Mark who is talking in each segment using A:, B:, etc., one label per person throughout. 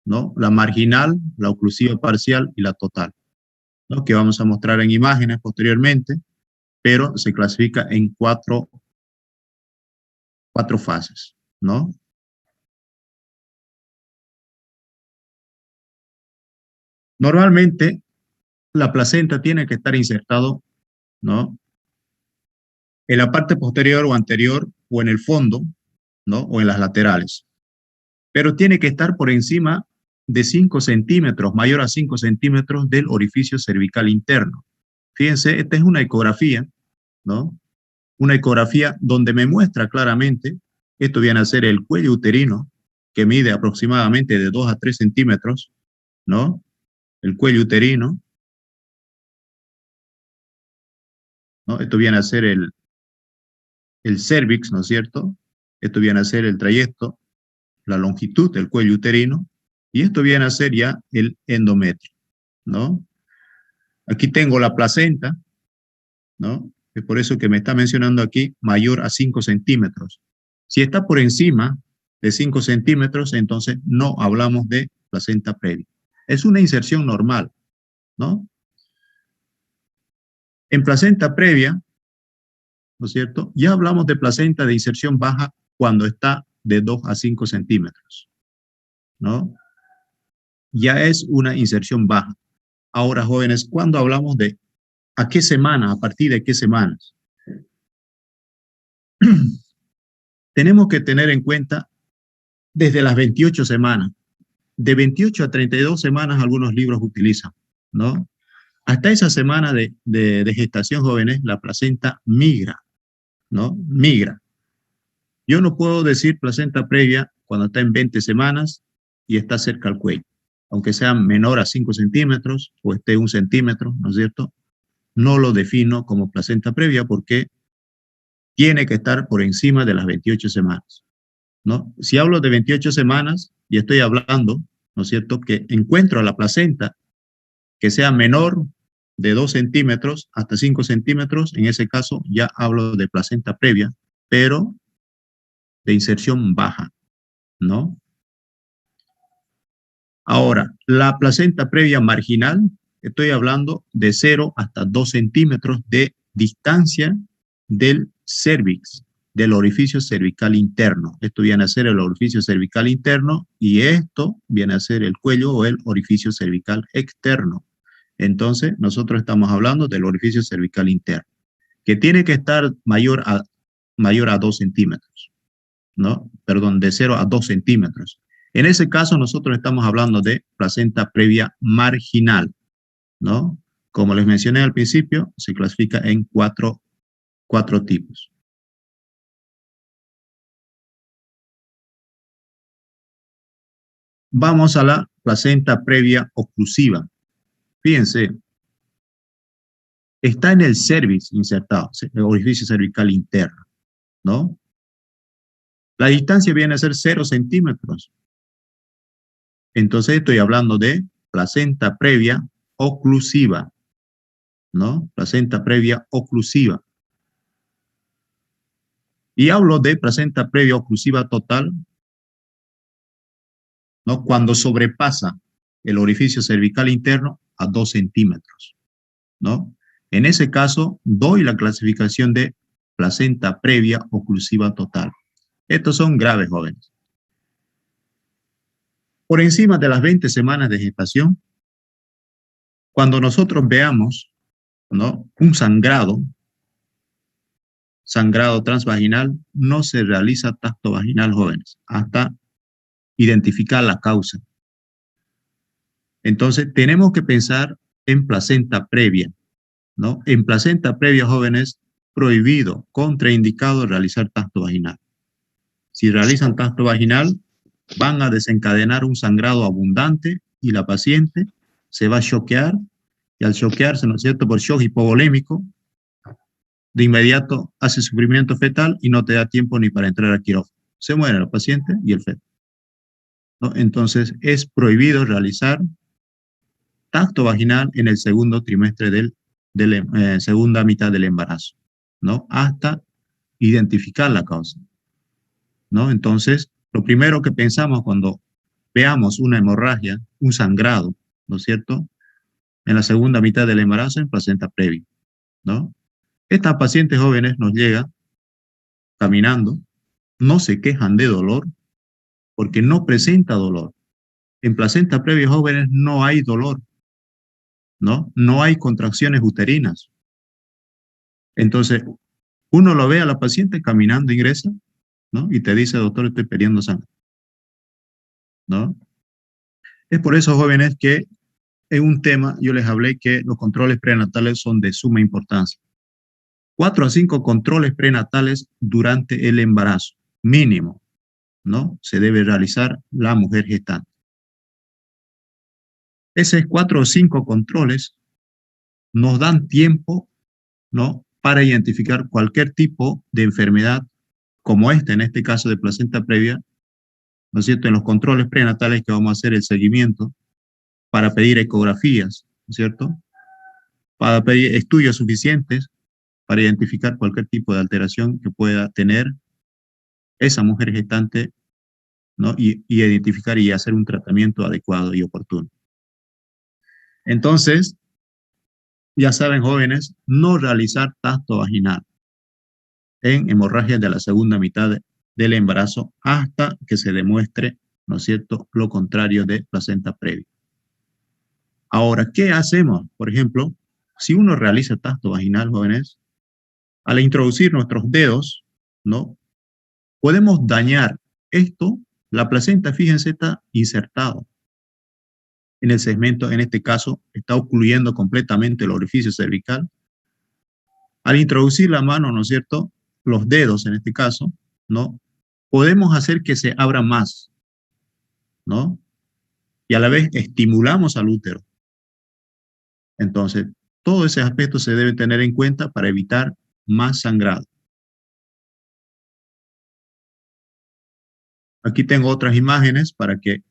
A: ¿no? La marginal, la oclusiva parcial y la total, ¿no? Que vamos a mostrar en imágenes posteriormente, pero se clasifica en cuatro fases, ¿no? Normalmente, la placenta tiene que estar insertado, ¿no? En la parte posterior o anterior o en el fondo, ¿no? O en las laterales. Pero tiene que estar por encima de 5 centímetros, mayor a 5 centímetros del orificio cervical interno. Fíjense, esta es una ecografía, ¿no? Una ecografía donde me muestra claramente, esto viene a ser el cuello uterino, que mide aproximadamente de 2 a 3 centímetros, ¿no? El cuello uterino, ¿no? Esto viene a ser el cervix, ¿no es cierto? Esto viene a ser el trayecto, la longitud del cuello uterino, y esto viene a ser ya el endometrio, ¿no? Aquí tengo la placenta, ¿no? Es por eso que me está mencionando aquí mayor a 5 centímetros. Si está por encima de 5 centímetros, entonces no hablamos de placenta previa. Es una inserción normal, ¿no? En placenta previa, ¿no es cierto? Ya hablamos de placenta de inserción baja cuando está de 2 a 5 centímetros, ¿no? Ya es una inserción baja. Ahora, jóvenes, ¿cuándo hablamos de a qué semana, a partir de qué semanas? Tenemos que tener en cuenta desde las 28 semanas. De 28 a 32 semanas algunos libros utilizan, ¿no? Hasta esa semana de gestación, jóvenes, la placenta migra, ¿no? Migra. Yo no puedo decir placenta previa cuando está en 20 semanas y está cerca al cuello, aunque sea menor a 5 centímetros o esté 1 centímetro, ¿no es cierto? No lo defino como placenta previa porque tiene que estar por encima de las 28 semanas, ¿no? Si hablo de 28 semanas y estoy hablando, ¿no es cierto?, que encuentro a la placenta que sea menor de 2 centímetros hasta 5 centímetros, en ese caso ya hablo de placenta previa, pero de inserción baja, ¿no? Ahora, la placenta previa marginal, estoy hablando de 0 hasta 2 centímetros de distancia del cervix, del orificio cervical interno. Esto viene a ser el orificio cervical interno y esto viene a ser el cuello o el orificio cervical externo. Entonces, nosotros estamos hablando del orificio cervical interno, que tiene que estar mayor a 2 centímetros, ¿no? Perdón, de 0 a 2 centímetros. En ese caso, nosotros estamos hablando de placenta previa marginal, ¿no? Como les mencioné al principio, se clasifica en cuatro tipos. Vamos a la placenta previa oclusiva. Fíjense, está en el cervix insertado, el orificio cervical interno, ¿no? La distancia viene a ser 0 centímetros. Entonces estoy hablando de placenta previa oclusiva, ¿no? Placenta previa oclusiva. Y hablo de placenta previa oclusiva total, ¿no? Cuando sobrepasa el orificio cervical interno a 2 centímetros, ¿no? En ese caso, doy la clasificación de placenta previa oclusiva total. Estos son graves, jóvenes. Por encima de las 20 semanas de gestación, cuando nosotros veamos, ¿no?, un sangrado transvaginal, no se realiza tacto vaginal, jóvenes, hasta identificar la causa. Entonces, tenemos que pensar en placenta previa, ¿no? En placenta previa, jóvenes, prohibido, contraindicado realizar tacto vaginal. Si realizan tacto vaginal, van a desencadenar un sangrado abundante y la paciente se va a choquear, y al choquearse, ¿no es cierto?, por shock hipovolémico, de inmediato hace sufrimiento fetal y no te da tiempo ni para entrar al quirófano. Se muere la paciente y el feto, ¿no? Entonces, es prohibido realizar tacto vaginal en el segundo trimestre segunda mitad del embarazo, ¿no? Hasta identificar la causa, ¿no? Entonces, lo primero que pensamos cuando veamos una hemorragia, un sangrado, ¿no es cierto?, en la segunda mitad del embarazo en placenta previa, ¿no? Estas pacientes jóvenes nos llegan caminando, no se quejan de dolor porque no presenta dolor. En placenta previa jóvenes no hay dolor, ¿no? No hay contracciones uterinas. Entonces, uno lo ve a la paciente caminando, ingresa, ¿no? Y te dice, doctor, estoy perdiendo sangre, ¿no? Es por eso, jóvenes, que en un tema yo les hablé que los controles prenatales son de suma importancia. 4 a 5 controles prenatales durante el embarazo, mínimo, ¿no? Se debe realizar la mujer gestante. Esos 4 o 5 controles nos dan tiempo, ¿no?, para identificar cualquier tipo de enfermedad como esta, en este caso de placenta previa, ¿no es cierto?, en los controles prenatales que vamos a hacer el seguimiento para pedir ecografías, ¿no es cierto?, para pedir estudios suficientes para identificar cualquier tipo de alteración que pueda tener esa mujer gestante, ¿no? Y identificar y hacer un tratamiento adecuado y oportuno. Entonces, ya saben, jóvenes, no realizar tacto vaginal en hemorragias de la segunda mitad del embarazo hasta que se demuestre, ¿no es cierto?, lo contrario de placenta previa. Ahora, ¿qué hacemos? Por ejemplo, si uno realiza tacto vaginal, jóvenes, al introducir nuestros dedos, ¿no?, podemos dañar esto. La placenta, fíjense, está insertado en el segmento, en este caso, está ocluyendo completamente el orificio cervical. Al introducir la mano, ¿no es cierto?, los dedos en este caso, ¿no?, podemos hacer que se abra más, ¿no? Y a la vez estimulamos al útero. Entonces, todo ese aspecto se debe tener en cuenta para evitar más sangrado. Aquí tengo otras imágenes para que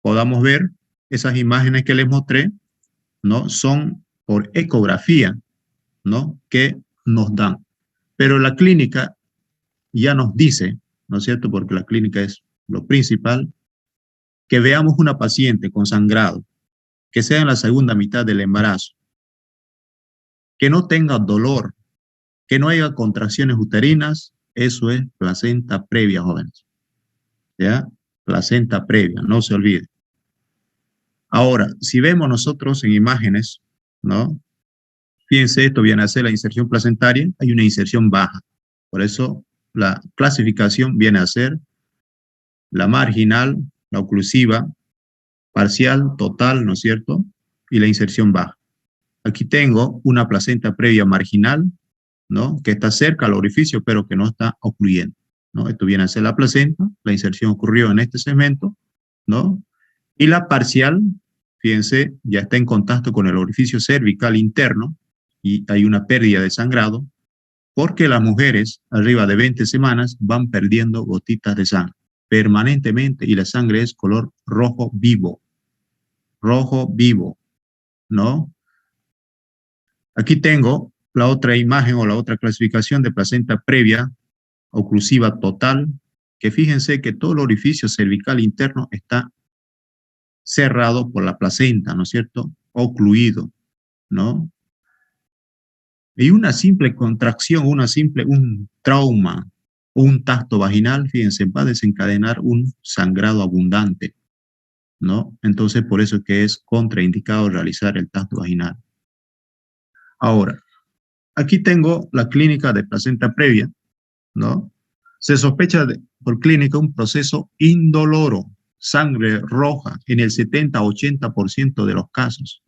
A: podamos ver. Esas imágenes que les mostré, ¿no?, son por ecografía, ¿no?, que nos dan. Pero la clínica ya nos dice, ¿no es cierto?, porque la clínica es lo principal, que veamos una paciente con sangrado, que sea en la segunda mitad del embarazo, que no tenga dolor, que no haya contracciones uterinas, eso es placenta previa, jóvenes. ¿Ya? Placenta previa, no se olvide. Ahora, si vemos nosotros en imágenes, ¿no?, fíjense, esto viene a ser la inserción placentaria, hay una inserción baja. Por eso la clasificación viene a ser la marginal, la oclusiva, parcial, total, ¿no es cierto?, y la inserción baja. Aquí tengo una placenta previa marginal, ¿no?, que está cerca al orificio, pero que no está ocluyendo, ¿no? Esto viene a ser la placenta, la inserción ocurrió en este segmento, ¿no? Y la parcial, fíjense, ya está en contacto con el orificio cervical interno y hay una pérdida de sangrado, porque las mujeres arriba de 20 semanas van perdiendo gotitas de sangre permanentemente y la sangre es color rojo vivo, ¿no? Aquí tengo la otra imagen o la otra clasificación de placenta previa oclusiva total, que fíjense que todo el orificio cervical interno está cerrado por la placenta, ¿no es cierto?, ocluido, ¿no? Y una simple contracción, un trauma, un tacto vaginal, fíjense, va a desencadenar un sangrado abundante, ¿no? Entonces, por eso es que es contraindicado realizar el tacto vaginal. Ahora, aquí tengo la clínica de placenta previa, ¿no? Se sospecha por clínica un proceso indoloro, sangre roja en el 70-80% de los casos.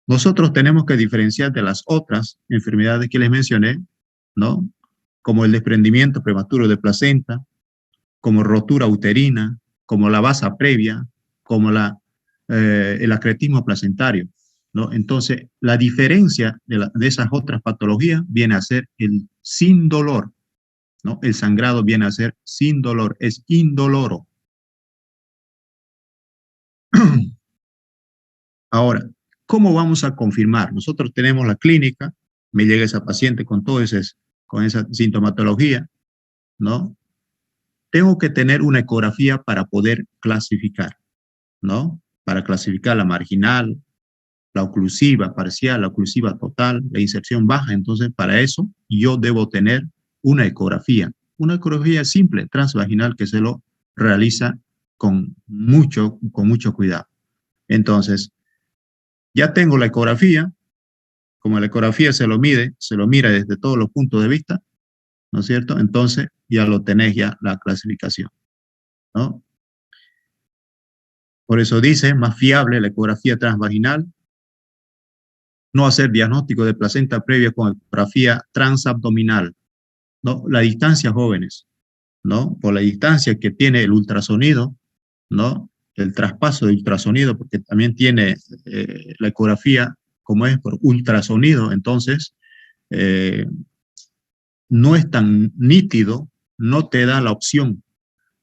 A: Nosotros tenemos que diferenciar de las otras enfermedades que les mencioné, ¿no?, como el desprendimiento prematuro de placenta, como rotura uterina, como la vasa previa, como el acretismo placentario, ¿no? Entonces, la diferencia de esas otras patologías viene a ser el sin dolor, ¿no? El sangrado viene a ser sin dolor, es indoloro. Ahora, ¿cómo vamos a confirmar? Nosotros tenemos la clínica, me llega esa paciente con con esa sintomatología, ¿no? Tengo que tener una ecografía para poder clasificar. ¿no? Para clasificar la marginal, la oclusiva parcial, la oclusiva total, la inserción baja. Entonces, para eso yo debo tener una ecografía simple, transvaginal, que se lo realiza con mucho cuidado. Entonces, ya tengo la ecografía, como la ecografía se lo mide, se lo mira desde todos los puntos de vista, ¿no es cierto? Entonces, ya lo tenés ya la clasificación, ¿no? Por eso dice, más fiable la ecografía transvaginal, no hacer diagnóstico de placenta previa con ecografía transabdominal, ¿no? La distancia, jóvenes, ¿no? Por la distancia que tiene el ultrasonido, ¿no? El traspaso de ultrasonido, porque también tiene la ecografía, como es por ultrasonido, entonces eh, no es tan nítido, no te da la opción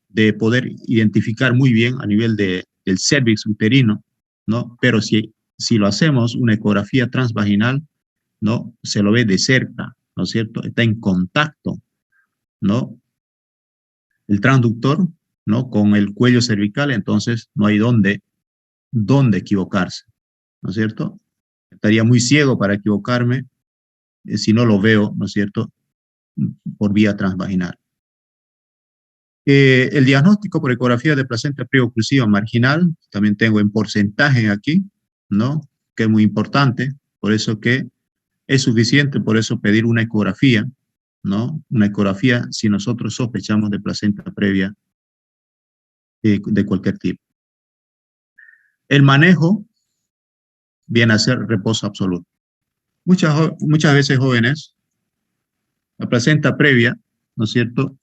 A: de poder identificar muy bien a nivel del cervix uterino, ¿no? Pero si lo hacemos una ecografía transvaginal, ¿no? Se lo ve de cerca, ¿no es cierto? Está en contacto, ¿no? El transductor, ¿no? Con el cuello cervical, entonces no hay dónde equivocarse, ¿no es cierto? Estaría muy ciego para equivocarme si no lo veo, ¿no es cierto? Por vía transvaginal. El diagnóstico por ecografía de placenta preoclusiva marginal, también tengo en porcentaje aquí, ¿no? Que es muy importante, por eso que es suficiente, por eso pedir una ecografía, ¿no? Una ecografía si nosotros sospechamos de placenta previa de cualquier tipo. El manejo viene a ser reposo absoluto. Muchas veces, jóvenes, la placenta previa, ¿no es cierto?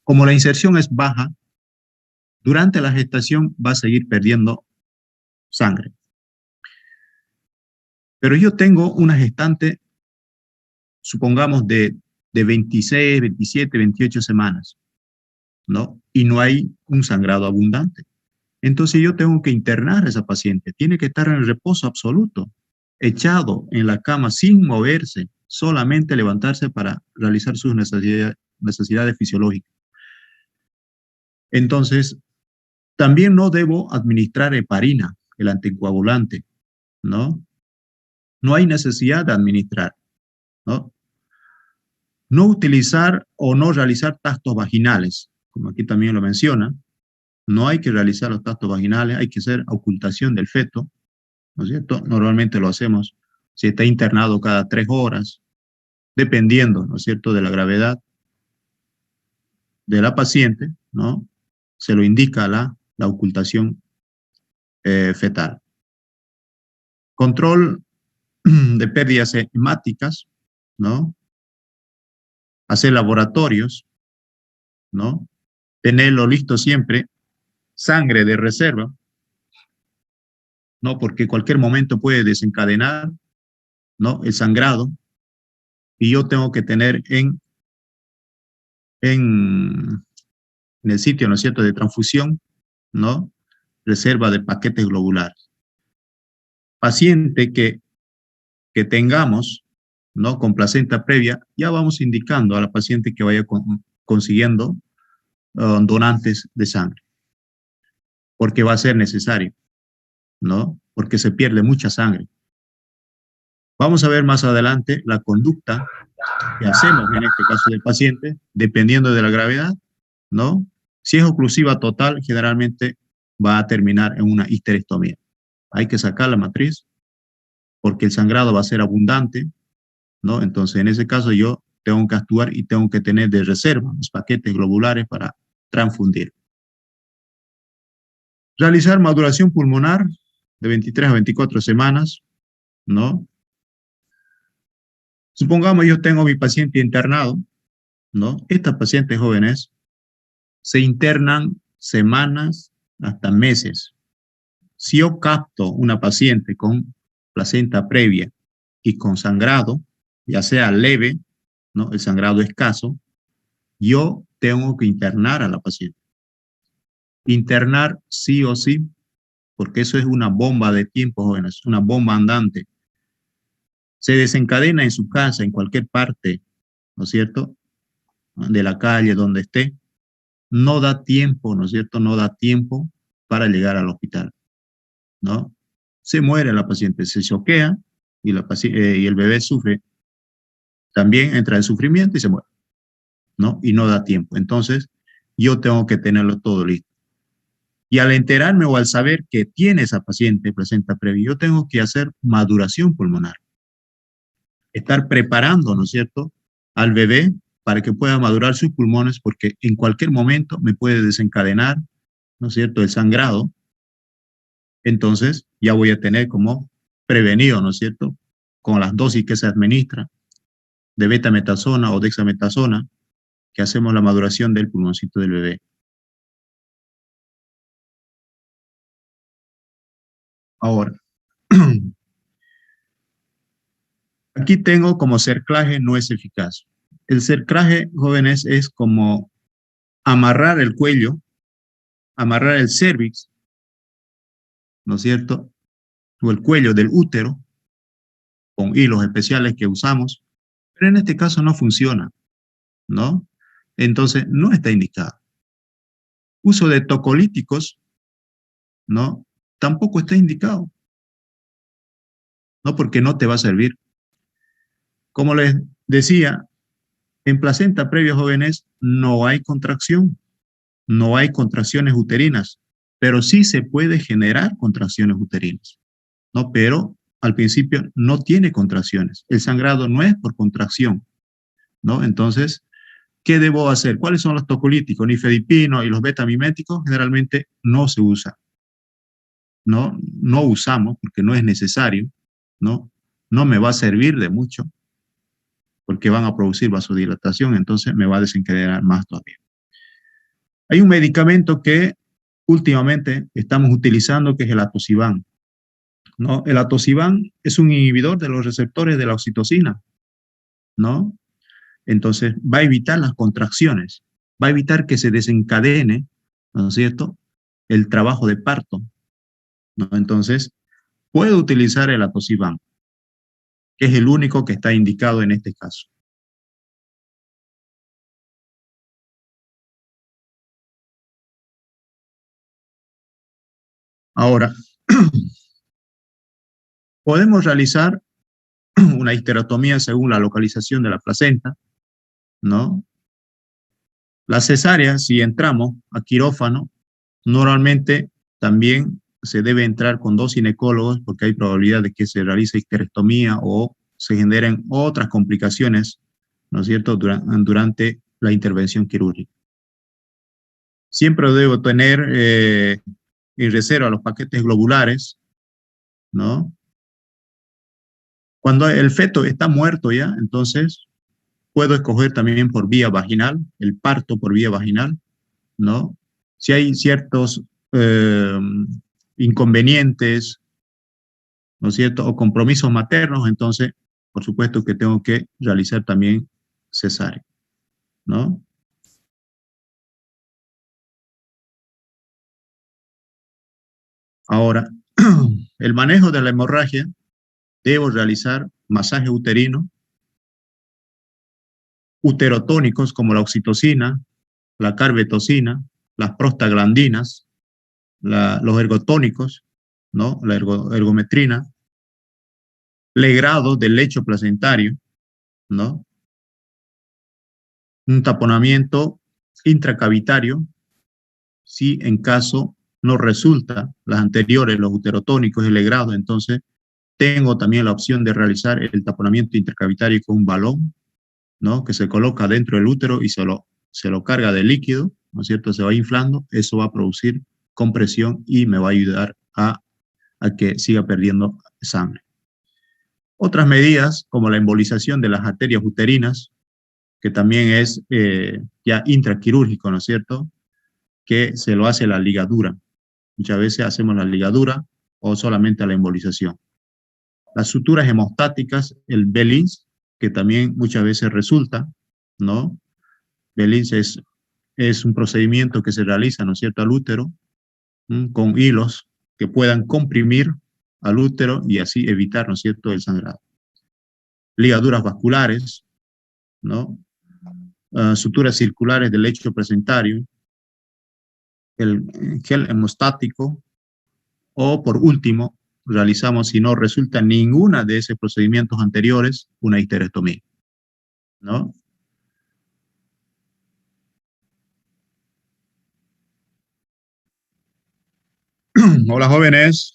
A: Como la inserción es baja, durante la gestación va a seguir perdiendo sangre. Pero yo tengo una gestante, supongamos, de 26, 27, 28 semanas, ¿no? Y no hay un sangrado abundante. Entonces yo tengo que internar a esa paciente. Tiene que estar en reposo absoluto, echado en la cama sin moverse, solamente levantarse para realizar sus necesidades fisiológicas. Entonces, también no debo administrar heparina, el anticoagulante, ¿no? No hay necesidad de administrar, ¿no? No utilizar o no realizar tactos vaginales, como aquí también lo menciona. No hay que realizar los tactos vaginales, hay que hacer ocultación del feto, ¿no es cierto? Normalmente lo hacemos si está internado cada 3 horas, dependiendo, ¿no es cierto?, de la gravedad de la paciente, ¿no? Se lo indica la ocultación fetal. Control de pérdidas hemáticas, ¿no? Hacer laboratorios, ¿no? Tenerlo listo siempre, sangre de reserva, ¿no? Porque cualquier momento puede desencadenar, ¿no? El sangrado, y yo tengo que tener en el sitio, ¿no es cierto?, de transfusión, ¿no? Reserva de paquetes globulares. Paciente que tengamos, ¿no? Con placenta previa, ya vamos indicando a la paciente que vaya consiguiendo donantes de sangre, porque va a ser necesario, ¿no? Porque se pierde mucha sangre. Vamos a ver más adelante la conducta que hacemos en este caso del paciente, dependiendo de la gravedad, ¿no? Si es oclusiva total, generalmente va a terminar en una histerectomía. Hay que sacar la matriz porque el sangrado va a ser abundante, ¿no? Entonces, en ese caso yo tengo que actuar y tengo que tener de reserva los paquetes globulares para transfundir. Realizar maduración pulmonar de 23 a 24 semanas, ¿no? Supongamos yo tengo mi paciente internado, ¿no? Estas pacientes jóvenes se internan semanas hasta meses. Si yo capto una paciente con placenta previa y con sangrado, ya sea leve, ¿no? El sangrado escaso, yo tengo que internar a la paciente. Internar sí o sí, porque eso es una bomba de tiempo, jóvenes, una bomba andante. Se desencadena en su casa, en cualquier parte, ¿no es cierto?, de la calle, donde esté. No da tiempo, ¿no es cierto? No da tiempo para llegar al hospital, ¿no? Se muere la paciente, se choquea y, y el bebé sufre, también entra en sufrimiento y se muere, ¿no? Y no da tiempo. Entonces, yo tengo que tenerlo todo listo. Y al enterarme o al saber que tiene esa paciente placenta previa, yo tengo que hacer maduración pulmonar, estar preparando, ¿no es cierto?, al bebé para que pueda madurar sus pulmones, porque en cualquier momento me puede desencadenar, ¿no es cierto?, el sangrado. Entonces ya voy a tener como prevenido, ¿no es cierto?, con las dosis que se administra de betametasona o dexametasona, que hacemos la maduración del pulmoncito del bebé. Ahora, aquí tengo como cerclaje no es eficaz. El cerclaje, jóvenes, es como amarrar el cuello, amarrar el cervix, ¿no es cierto?, o el cuello del útero con hilos especiales que usamos, pero en este caso no funciona, ¿no? Entonces, no está indicado. Uso de tocolíticos, ¿no? Tampoco está indicado, ¿no? Porque no te va a servir. Como les decía, en placenta previa, jóvenes, no hay contracción, no hay contracciones uterinas, pero sí se puede generar contracciones uterinas, ¿no? Pero al principio no tiene contracciones. El sangrado no es por contracción, ¿no? Entonces, ¿qué debo hacer? ¿Cuáles son los tocolíticos? Nifedipino y los betamiméticos generalmente no se usan, ¿no? No usamos porque no es necesario, ¿no? No me va a servir de mucho porque van a producir vasodilatación, entonces me va a desencadenar más todavía. Hay un medicamento que últimamente estamos utilizando que es el atosiban, ¿no? El atosiban es un inhibidor de los receptores de la oxitocina, ¿no? Entonces va a evitar las contracciones, va a evitar que se desencadene, ¿no es cierto?, el trabajo de parto, ¿no? Entonces, puedo utilizar el atosiban, que es el único que está indicado en este caso. Ahora, podemos realizar una histerotomía según la localización de la placenta, ¿no? La cesárea, si entramos a quirófano, normalmente también se debe entrar con dos ginecólogos porque hay probabilidad de que se realice histerectomía o se generen otras complicaciones, ¿no es cierto?, durante la intervención quirúrgica. Siempre debo tener en reserva los paquetes globulares, ¿no? Cuando el feto está muerto ya, entonces puedo escoger también por vía vaginal, el parto por vía vaginal, ¿no? Si hay ciertos eh, inconvenientes, ¿no es cierto?, o compromisos maternos, entonces, por supuesto que tengo que realizar también cesárea, ¿no? Ahora, el manejo de la hemorragia, debo realizar masaje uterino, uterotónicos como la oxitocina, la carbetocina, las prostaglandinas, los ergotónicos, ¿no?, la ergometrina, legrado del lecho placentario, ¿no? Un taponamiento intracavitario, si en caso no resulta las anteriores, los uterotónicos y el legrado, entonces tengo también la opción de realizar el taponamiento intracavitario con un balón, ¿no?, que se coloca dentro del útero y se lo carga de líquido, ¿no es cierto? Se va inflando, eso va a producir compresión y me va a ayudar a que siga perdiendo sangre. Otras medidas, como la embolización de las arterias uterinas, que también es ya intraquirúrgico, ¿no es cierto?, que se lo hace la ligadura. Muchas veces hacemos la ligadura o solamente la embolización. Las suturas hemostáticas, el BELINS, que también muchas veces resulta, ¿no? BELINS es un procedimiento que se realiza, ¿no es cierto?, al útero, con hilos que puedan comprimir al útero y así evitar, ¿no es cierto?, el sangrado. Ligaduras vasculares, ¿no? Suturas circulares del lecho placentario, el gel hemostático, o por último, realizamos, si no resulta ninguna de esos procedimientos anteriores, una histerectomía, ¿no? Hola, jóvenes.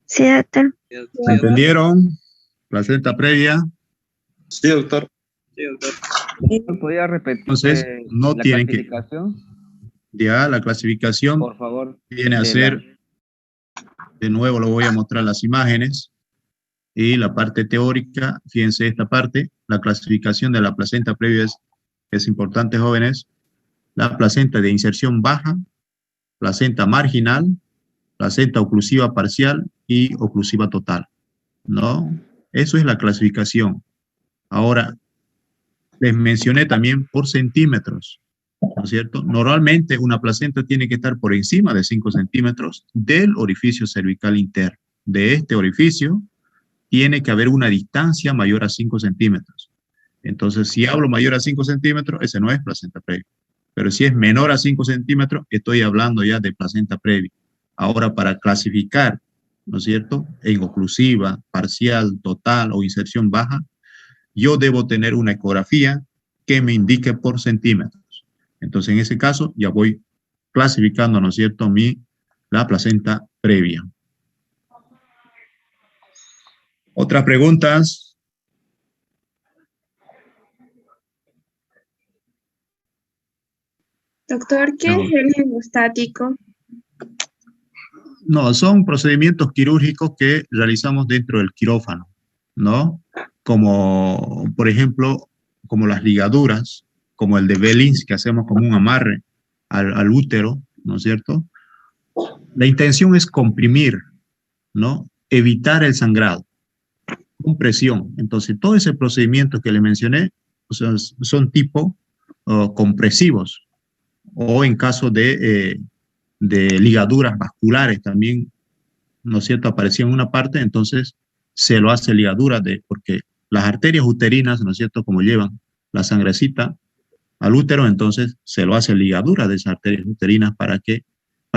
B: Sí, doctor.
A: ¿Me entendieron? Placenta previa.
C: Sí, doctor.
D: ¿Podría repetir
A: Entonces, no
D: la
A: tienen que...
D: clasificación?
A: Ya, la clasificación
D: Por favor.
A: viene a ser, de nuevo lo voy a mostrar las imágenes, y la parte teórica, fíjense esta parte, la clasificación de la placenta previa es importante, jóvenes. La placenta de inserción baja, placenta marginal, placenta oclusiva parcial y oclusiva total, ¿no? Eso es la clasificación. Ahora, les mencioné también por centímetros, ¿no es cierto? Normalmente una placenta tiene que estar por encima de 5 centímetros del orificio cervical interno. De este orificio tiene que haber una distancia mayor a 5 centímetros. Entonces, si hablo mayor a 5 centímetros, ese no es placenta previa. Pero si es menor a 5 centímetros, estoy hablando ya de placenta previa. Ahora, para clasificar, ¿no es cierto?, en oclusiva, parcial, total o inserción baja, yo debo tener una ecografía que me indique por centímetros. Entonces, en ese caso, ya voy clasificando, ¿no es cierto?, la placenta previa. ¿Otras preguntas?
B: Doctor, ¿qué
A: No.
B: es el hemostático?
A: No, son procedimientos quirúrgicos que realizamos dentro del quirófano, ¿no? Como, por ejemplo, como las ligaduras, como el de Bellins, que hacemos como un amarre al útero, ¿no es cierto? La intención es comprimir, ¿no? Evitar el sangrado, compresión. Entonces, todo ese procedimiento que le mencioné, o sea, son tipo compresivos, o en caso de ligaduras vasculares también, ¿no es cierto?, aparecía en una parte, entonces se lo hace ligadura, porque las arterias uterinas, ¿no es cierto?, como llevan la sangrecita al útero, entonces se lo hace ligadura de esas arterias uterinas para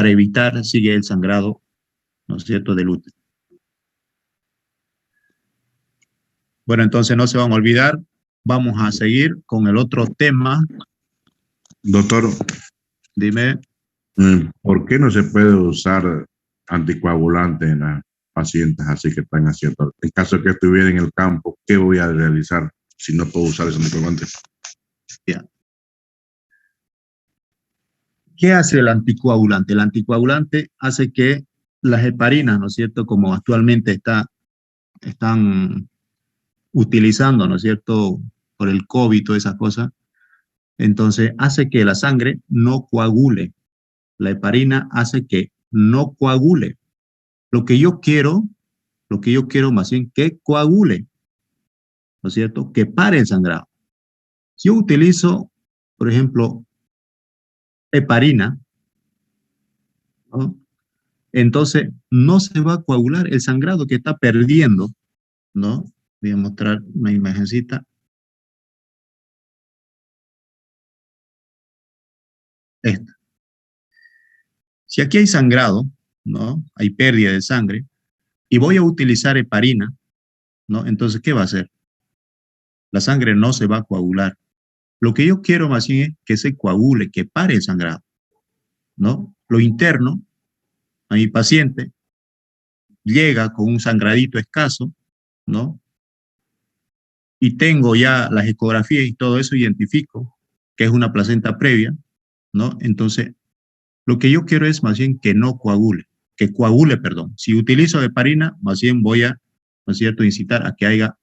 A: evitar, sigue el sangrado, ¿no es cierto?, del útero. Bueno, entonces no se van a olvidar, vamos a seguir con el otro tema.
C: Doctor,
A: Dime.
C: ¿por qué no se puede usar anticoagulante en las pacientes así que están haciendo? En caso de que estuviera en el campo, ¿qué voy a realizar si no puedo usar ese anticoagulante?
A: Ya. ¿Qué hace el anticoagulante? El anticoagulante hace que las heparinas, ¿no es cierto?, como actualmente están utilizando, ¿no es cierto?, por el COVID, todas esas cosas, entonces hace que la sangre no coagule. La heparina hace que no coagule. Lo que yo quiero más bien que coagule, ¿no es cierto?, que pare el sangrado. Si yo utilizo, por ejemplo, heparina, ¿no?, entonces no se va a coagular el sangrado que está perdiendo, ¿no? Voy a mostrar una imagencita. Esta. Si aquí hay sangrado, ¿no?, hay pérdida de sangre, y voy a utilizar heparina, ¿no?, entonces, ¿qué va a hacer? La sangre no se va a coagular. Lo que yo quiero más bien es que se coagule, que pare el sangrado, ¿no? Lo interno a mi paciente, llega con un sangradito escaso, ¿no? Y tengo ya las ecografías y todo eso, identifico que es una placenta previa, ¿no? Entonces, lo que yo quiero es más bien que no coagule, que coagule, perdón. Si utilizo heparina, más bien voy a, ¿no es cierto?, incitar a que haya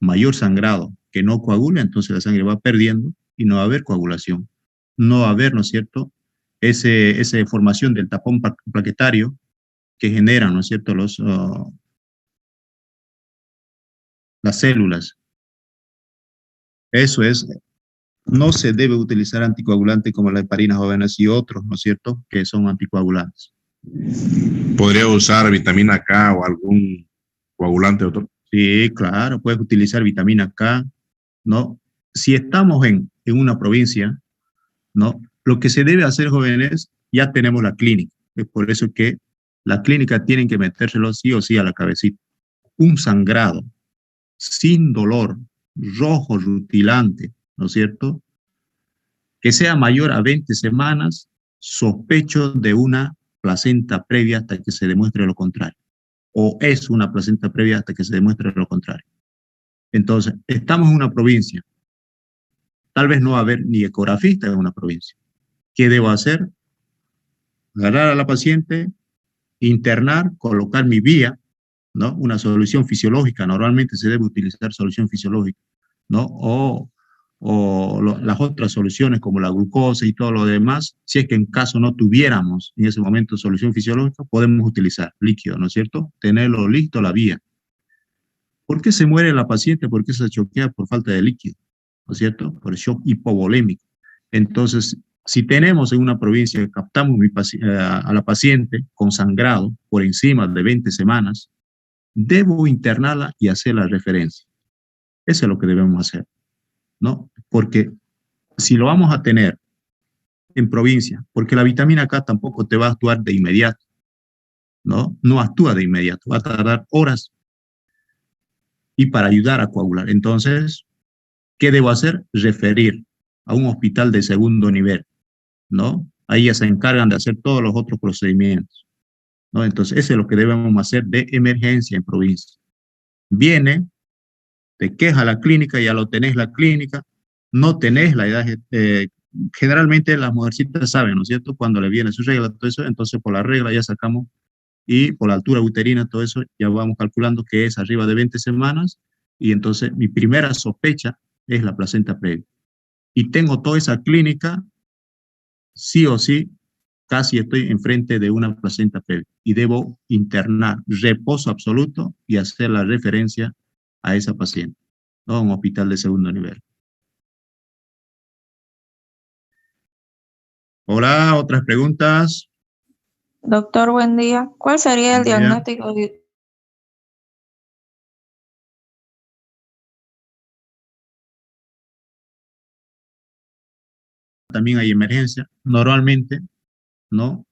A: mayor sangrado, que no coagule, entonces la sangre va perdiendo y no va a haber coagulación. No va a haber, ¿no es cierto?, esa formación del tapón plaquetario que generan, ¿no es cierto?, las células. Eso es, no se debe utilizar anticoagulante como la heparina, jóvenes, y otros, ¿no es cierto?, que son anticoagulantes.
C: ¿Podría usar vitamina K o algún coagulante, doctor?
A: Sí, claro, puedes utilizar vitamina K, ¿no? si estamos en una provincia, ¿no? Lo que se debe hacer, jóvenes, ya tenemos la clínica. Es por eso que la clínica tienen que metérselo sí o sí a la cabecita. Un sangrado sin dolor, rojo, rutilante, ¿no es cierto? Que sea mayor a 20 semanas, sospecho de una placenta previa hasta que se demuestre lo contrario. O es una placenta previa hasta que se demuestre lo contrario. Entonces, estamos en una provincia. Tal vez no va a haber ni ecografista en una provincia. ¿Qué debo hacer? Agarrar a la paciente, internar, colocar mi vía, ¿no? Una solución fisiológica. Normalmente se debe utilizar solución fisiológica, ¿no? Las otras soluciones como la glucosa y todo lo demás, si es que en caso no tuviéramos en ese momento solución fisiológica, podemos utilizar líquido, ¿no es cierto? Tenerlo listo, la vía. ¿Por qué se muere la paciente? ¿Por qué se choquea? Por falta de líquido, ¿no es cierto? Por shock hipovolémico. Entonces, si tenemos en una provincia, captamos a la paciente con sangrado por encima de 20 semanas, debo internarla y hacer la referencia. Eso es lo que debemos hacer, ¿no? Porque si lo vamos a tener en provincia, porque la vitamina K tampoco te va a actuar de inmediato, ¿no? No actúa de inmediato, va a tardar horas y para ayudar a coagular. Entonces, ¿qué debo hacer? Referir a un hospital de segundo nivel, ¿no? Ahí ya se encargan de hacer todos los otros procedimientos, ¿no? Entonces, eso es lo que debemos hacer de emergencia en provincia. Viene, te queja la clínica, ya lo tenés la clínica, no tenés la edad, generalmente las mujercitas saben, ¿no es cierto? Cuando le viene su regla, todo eso, entonces por la regla ya sacamos y por la altura uterina, todo eso, ya vamos calculando que es arriba de 20 semanas y entonces mi primera sospecha es la placenta previa. Y tengo toda esa clínica, sí o sí, casi estoy enfrente de una placenta previa y debo internar reposo absoluto y hacer la referencia a esa paciente, ¿no? A un hospital de segundo nivel. Hola, otras preguntas.
E: Doctor, buen día. ¿Cuál sería el
A: Buen día.
E: diagnóstico
A: También hay emergencia. Normalmente, ¿no?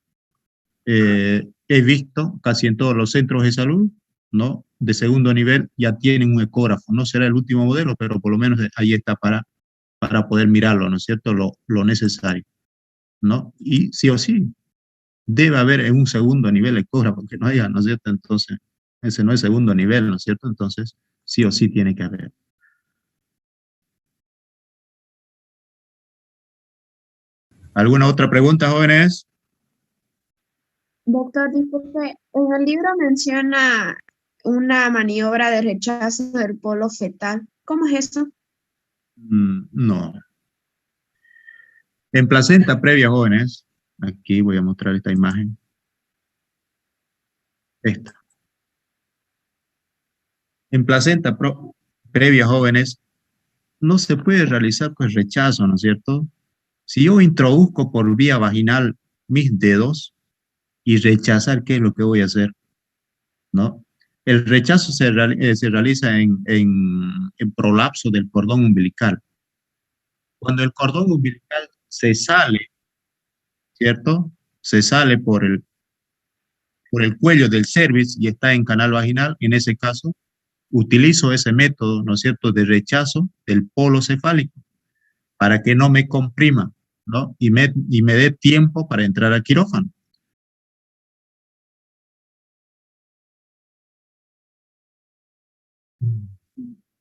A: He visto casi en todos los centros de salud, ¿no? De segundo nivel ya tienen un ecógrafo. No será el último modelo, pero por lo menos ahí está para poder mirarlo, ¿no es cierto? Lo necesario, ¿no? Y sí o sí, debe haber en un segundo nivel ecógrafo, que no haya, ¿no es cierto? Entonces, ese no es segundo nivel, ¿no es cierto? Entonces, sí o sí tiene que haber. ¿Alguna otra pregunta, jóvenes?
B: Doctor, disculpe, en el libro menciona una maniobra de rechazo del polo fetal. ¿Cómo es eso?
A: No. En placenta previa, jóvenes, aquí voy a mostrar esta imagen. Esta. En placenta previa, jóvenes, no se puede realizar pues rechazo, ¿no es cierto? Si yo introduzco por vía vaginal mis dedos y rechazar, ¿qué es lo que voy a hacer? ¿No? El rechazo se realiza en prolapso del cordón umbilical. Cuando el cordón umbilical se sale, ¿cierto? Se sale por el cuello del cervix y está en canal vaginal, en ese caso, utilizo ese método, ¿no es cierto?, de rechazo del polo cefálico para que no me comprima, ¿no? Y me dé tiempo para entrar al quirófano.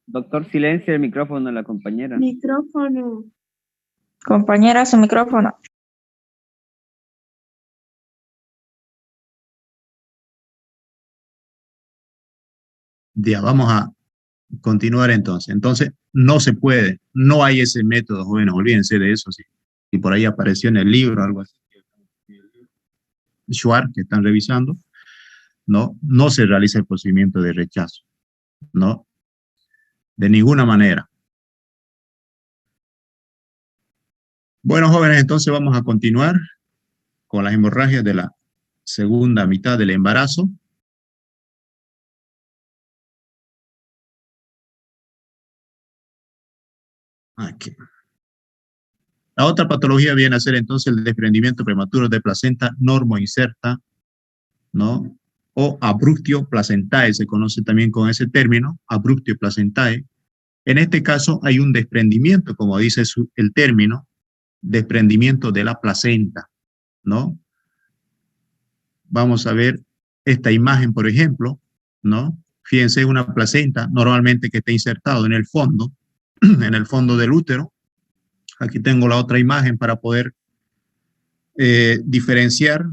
D: Doctor, silencia el micrófono de la compañera.
B: Micrófono.
E: compañera, su micrófono?
A: Ya, vamos a continuar entonces. Entonces, no se puede, no hay ese método, jóvenes, olvídense de eso, sí. Y por ahí apareció en el libro algo así. Schwartz, que están revisando, ¿no? No se realiza el procedimiento de rechazo, ¿no? De ninguna manera. Bueno, jóvenes, entonces vamos a continuar con las hemorragias de la segunda mitad del embarazo. Aquí. La otra patología viene a ser entonces el desprendimiento prematuro de placenta normoinserta, ¿no? O abruptio placentae, se conoce también con ese término, abruptio placentae. En este caso hay un desprendimiento, como dice el término, desprendimiento de la placenta, ¿no? Vamos a ver esta imagen, por ejemplo, ¿no? Fíjense una placenta normalmente que está insertado en el fondo del útero. Aquí tengo la otra imagen para poder diferenciar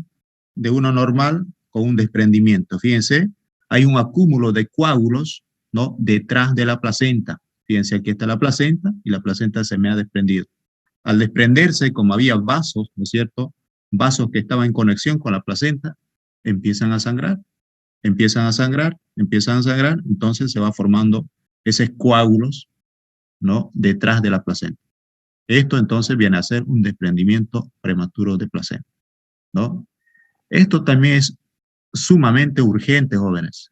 A: de uno normal con un desprendimiento. Fíjense, hay un acúmulo de coágulos, ¿no? Detrás de la placenta. Fíjense, aquí está la placenta y la placenta se me ha desprendido. Al desprenderse, como había vasos, ¿no es cierto? Vasos que estaban en conexión con la placenta, empiezan a sangrar, entonces se va formando esos coágulos, ¿no? Detrás de la placenta. Esto entonces viene a ser un desprendimiento prematuro de placenta, ¿no? Esto también es sumamente urgente, jóvenes,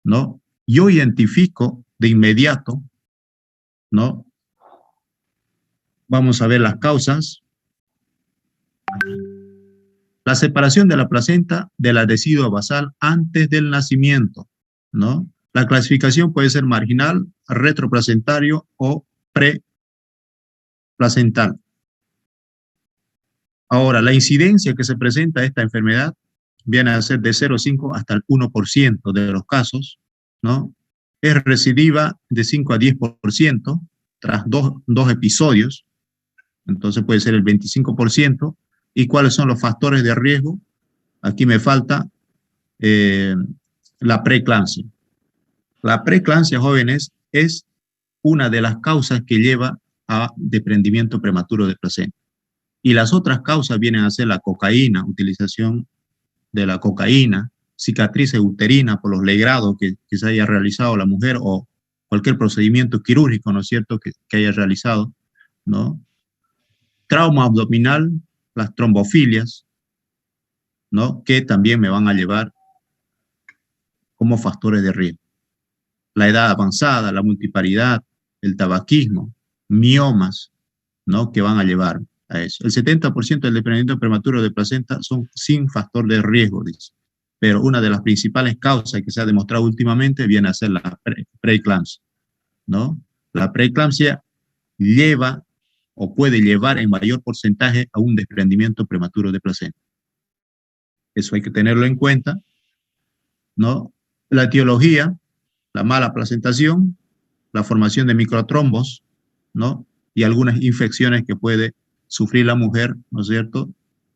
A: ¿no? Yo identifico de inmediato, ¿no? Vamos a ver las causas. La separación de la placenta de la decidua basal antes del nacimiento, ¿no? La clasificación puede ser marginal, retroplacentario o preplacental. Ahora, la incidencia que se presenta a esta enfermedad viene a ser de 0,5 hasta el 1% de los casos, ¿no? Es recidiva de 5 a 10% tras dos episodios, entonces puede ser el 25%. ¿Y cuáles son los factores de riesgo? Aquí me falta la preeclampsia. La preeclampsia, jóvenes, es una de las causas que lleva a desprendimiento prematuro de placenta. Y las otras causas vienen a ser la cocaína, utilización de la cocaína, cicatrices uterinas por los legrados que se haya realizado la mujer o cualquier procedimiento quirúrgico, ¿no es cierto?, que haya realizado, ¿no? Trauma abdominal, las trombofilias, ¿no? Que también me van a llevar como factores de riesgo. La edad avanzada, la multiparidad, el tabaquismo, miomas, ¿no? Que van a llevar a eso. El 70% del desprendimiento prematuro de placenta son sin factor de riesgo, dice. Pero una de las principales causas que se ha demostrado últimamente viene a ser la preeclampsia, ¿no? La preeclampsia lleva o puede llevar en mayor porcentaje a un desprendimiento prematuro de placenta. Eso hay que tenerlo en cuenta, ¿no? La etiología, la mala placentación, la formación de microtrombos, ¿no? Y algunas infecciones que puede sufrir la mujer, ¿no es cierto?,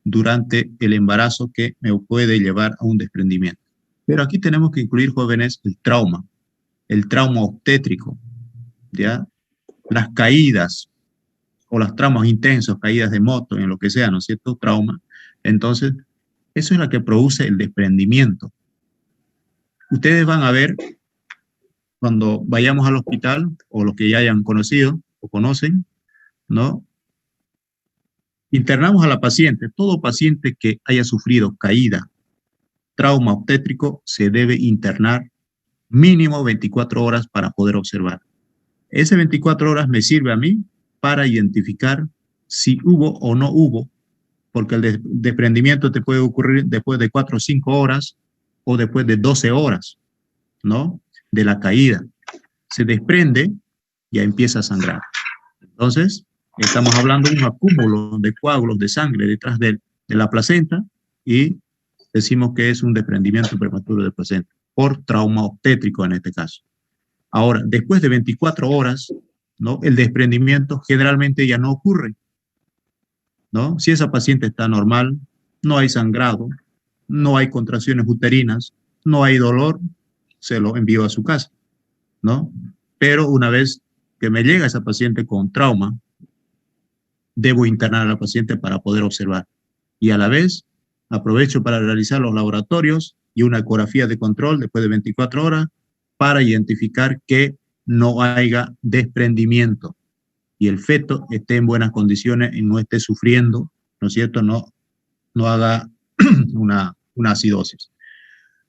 A: durante el embarazo que me puede llevar a un desprendimiento. Pero aquí tenemos que incluir, jóvenes, el trauma obstétrico, ¿ya? Las caídas o los traumas intensos, caídas de moto, en lo que sea, ¿no es cierto?, trauma. Entonces, eso es lo que produce el desprendimiento. Ustedes van a ver cuando vayamos al hospital, o los que ya hayan conocido o conocen, ¿no? Internamos a la paciente. Todo paciente que haya sufrido caída, trauma obstétrico, se debe internar mínimo 24 horas para poder observar. Ese 24 horas me sirve a mí para identificar si hubo o no hubo, porque el desprendimiento te puede ocurrir después de 4 o 5 horas o después de 12 horas, ¿no? De la caída. Se desprende, ya empieza a sangrar. Entonces, estamos hablando de un acúmulo de coágulos de sangre detrás de la placenta y decimos que es un desprendimiento prematuro de placenta por trauma obstétrico en este caso. Ahora, después de 24 horas, ¿no? El desprendimiento generalmente ya no ocurre, ¿no? Si esa paciente está normal, no hay sangrado, no hay contracciones uterinas, no hay dolor, se lo envío a su casa, ¿no? Pero una vez que me llega esa paciente con trauma, debo internar a la paciente para poder observar. Y a la vez, aprovecho para realizar los laboratorios y una ecografía de control después de 24 horas para identificar que no haya desprendimiento y el feto esté en buenas condiciones y no esté sufriendo, ¿no es cierto? No haga una acidosis.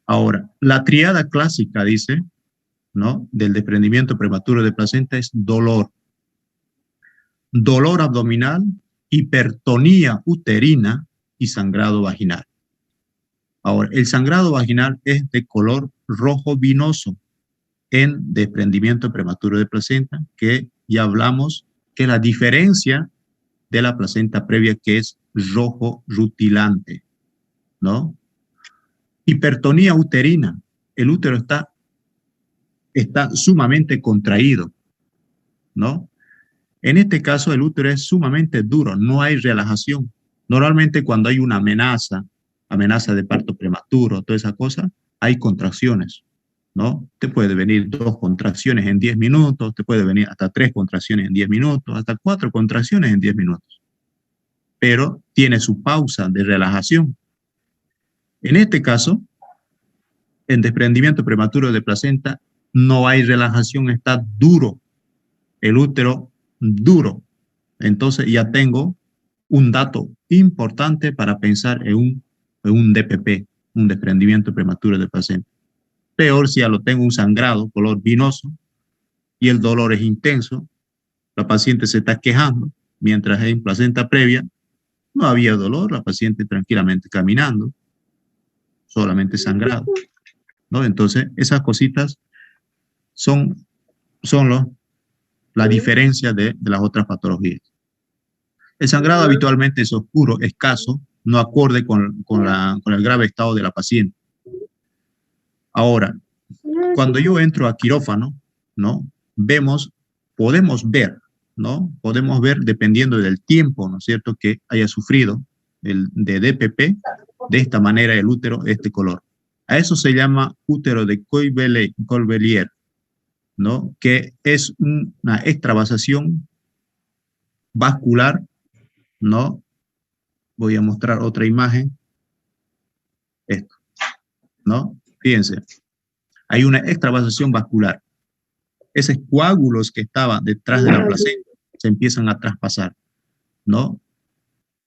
A: Ahora, la triada clásica dice, ¿no?, del desprendimiento prematuro de placenta es dolor. dolor abdominal, hipertonía uterina y sangrado vaginal. Ahora, el sangrado vaginal es de color rojo vinoso en desprendimiento prematuro de placenta, que ya hablamos que la diferencia de la placenta previa, que es rojo rutilante, ¿no? Hipertonía uterina. El útero está sumamente contraído, ¿no? En este caso, el útero es sumamente duro, no hay relajación. Normalmente cuando hay una amenaza de parto prematuro, toda esa cosa, hay contracciones, ¿no? Te puede venir 2 contracciones en 10 minutos, te puede venir hasta 3 contracciones en 10 minutos, hasta 4 contracciones en 10 minutos. Pero tiene su pausa de relajación. En este caso, en desprendimiento prematuro de placenta, no hay relajación, está duro, el útero duro. Entonces ya tengo un dato importante para pensar en un DPP, un desprendimiento prematuro de placenta. Peor si ya lo tengo un sangrado, color vinoso, y el dolor es intenso, la paciente se está quejando, mientras en placenta previa no había dolor, la paciente tranquilamente caminando, solamente sangrado, ¿no? Entonces, esas cositas son la diferencia de las otras patologías. El sangrado habitualmente es oscuro, escaso, no acorde con el grave estado de la paciente. Ahora, cuando yo entro a quirófano, ¿no? Podemos ver, ¿no? Podemos ver, dependiendo del tiempo, ¿no es cierto?, que haya sufrido de DPP, de esta manera el útero, este color. A eso se llama útero de Colbelier, ¿no? Que es una extravasación vascular, ¿no? Voy a mostrar otra imagen. Esto, ¿no? Fíjense. Hay una extravasación vascular. Esos coágulos que estaban detrás de la placenta se empiezan a traspasar, ¿no?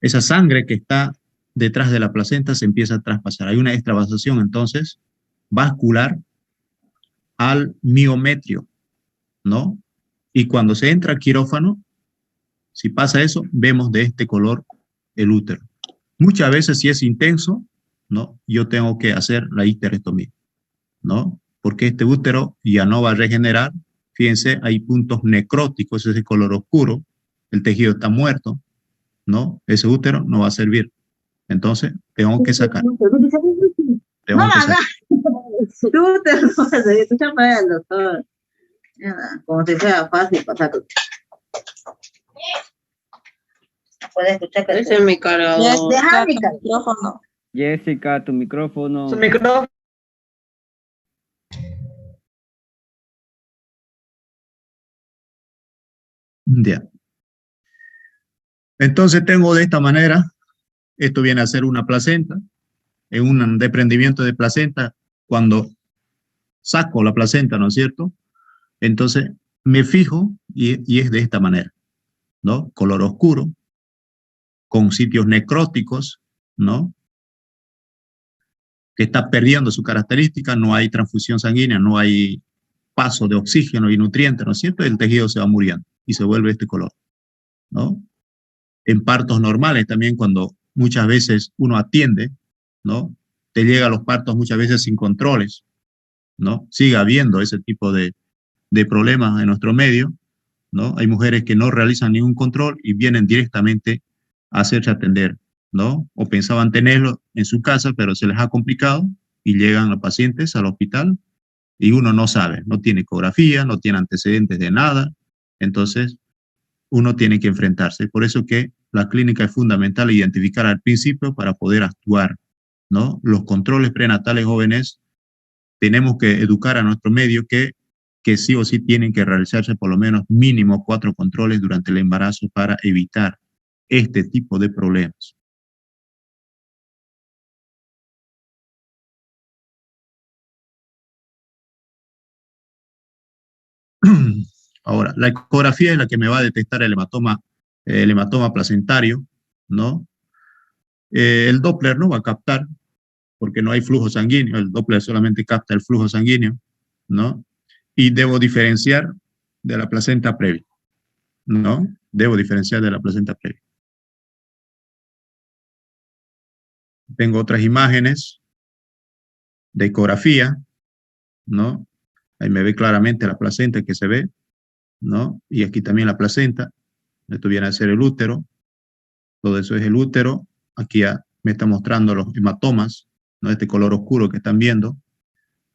A: Esa sangre que está detrás de la placenta se empieza a traspasar. Hay una extravasación, entonces, vascular al miometrio, ¿no? Y cuando se entra al quirófano, si pasa eso, vemos de este color el útero. Muchas veces, si es intenso, ¿no? Yo tengo que hacer la histerectomía, ¿no? Porque este útero ya no va a regenerar. Fíjense, hay puntos necróticos, ese color oscuro, el tejido está muerto, ¿no? Ese útero no va a servir. Entonces, tengo que sacar. Tengo que sacar.
F: Doctor. Como si fuera fácil pasar. Puede escuchar que
G: Ese es mi cargador.
F: Deja mi
E: micrófono.
D: Jessica, tu micrófono.
G: Su micrófono.
A: Ya. Entonces tengo de esta manera, esto viene a ser una placenta, en un desprendimiento de placenta, cuando saco la placenta, ¿no es cierto? Entonces me fijo y es de esta manera, ¿no? Color oscuro, con sitios necróticos, ¿no? Que está perdiendo su característica, no hay transfusión sanguínea, no hay paso de oxígeno y nutrientes, ¿no es cierto? El tejido se va muriendo y se vuelve este color, ¿no? En partos normales también, cuando muchas veces uno atiende, ¿no? Te llega a los partos muchas veces sin controles, ¿no? Sigue habiendo ese tipo de problemas en nuestro medio, ¿no? Hay mujeres que no realizan ningún control y vienen directamente a hacerse atender, ¿no? O pensaban tenerlo en su casa, pero se les ha complicado y llegan los pacientes al hospital y uno no sabe, no tiene ecografía, no tiene antecedentes de nada, entonces uno tiene que enfrentarse. Por eso que la clínica es fundamental identificar al principio para poder actuar, ¿no? Los controles prenatales jóvenes, tenemos que educar a nuestro medio que sí o sí tienen que realizarse por lo menos mínimo 4 controles durante el embarazo para evitar este tipo de problemas. Ahora, la ecografía es la que me va a detectar el hematoma placentario, ¿no? El Doppler no va a captar, porque no hay flujo sanguíneo, el Doppler solamente capta el flujo sanguíneo, ¿no? Y debo diferenciar de la placenta previa, ¿no? Debo diferenciar de la placenta previa. Tengo otras imágenes de ecografía, ¿no? Ahí me ve claramente la placenta que se ve, ¿no? Y aquí también la placenta. Esto viene a ser el útero. Todo eso es el útero. Aquí ya me está mostrando los hematomas, ¿no? Este color oscuro que están viendo.